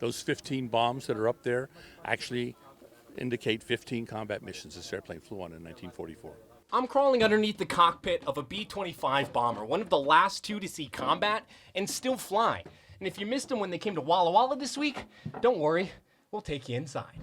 Those 15 bombs that are up there actually indicate 15 combat missions this airplane flew on in 1944. I'm crawling underneath the cockpit of a B-25 bomber, one of the last two to see combat and still fly. And if you missed them when they came to Walla Walla this week, don't worry, we'll take you inside.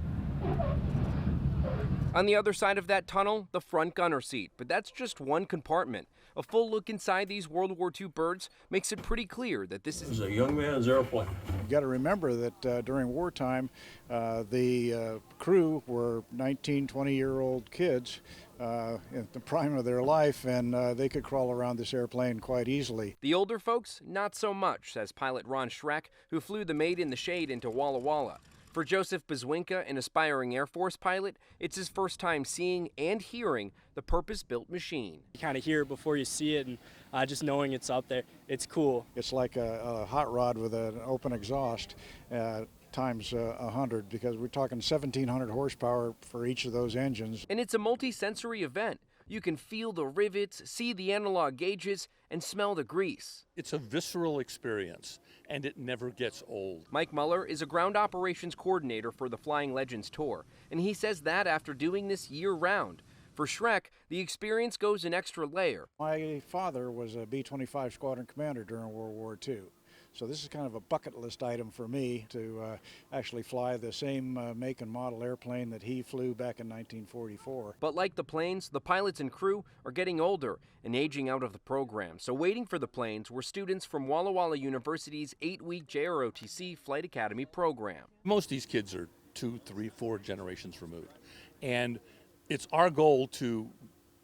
On the other side of that tunnel, the front gunner seat, but that's just one compartment. A full look inside these World War II birds makes it pretty clear that this is a young man's airplane. You got to remember that during wartime, the crew were 19, 20-year-old kids in the prime of their life, and they could crawl around this airplane quite easily. The older folks, not so much, says pilot Ron Schreck, who flew the Maid in the Shade into Walla Walla. For Joseph Bezwinka, an aspiring Air Force pilot, it's his first time seeing and hearing the purpose-built machine. You kind of hear it before you see it, and just knowing it's up there, it's cool. It's like a hot rod with an open exhaust times 100, because we're talking 1,700 horsepower for each of those engines. And it's a multi-sensory event. You can feel the rivets, see the analog gauges, and smell the grease. It's a visceral experience, and it never gets old. Mike Muller is a ground operations coordinator for the Flying Legends Tour, and he says that after doing this year-round. For Schreck, the experience goes an extra layer. My father was a B-25 squadron commander during World War II. So this is kind of a bucket list item for me to actually fly the same make and model airplane that he flew back in 1944. But like the planes, the pilots and crew are getting older and aging out of the program. So waiting for the planes were students from Walla Walla University's 8-week JROTC Flight Academy program. Most of these kids are 2, 3, 4 generations removed. And it's our goal to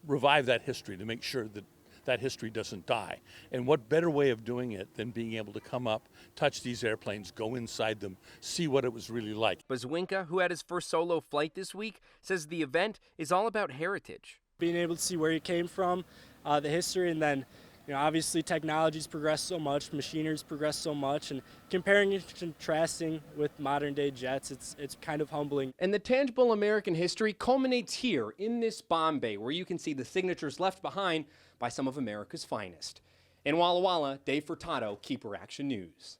revive that history, to make sure that that history doesn't die. And what better way of doing it than being able to come up, touch these airplanes, go inside them, see what it was really like. Bezwinka, who had his first solo flight this week, says the event is all about heritage. Being able to see where you came from, the history, and then obviously technology's progressed so much, machinery's progressed so much, and comparing and contrasting with modern day jets, it's kind of humbling. And the tangible American history culminates here in this bomb bay, where you can see the signatures left behind by some of America's finest. In Walla Walla, Dave Furtado, KEPR Action News.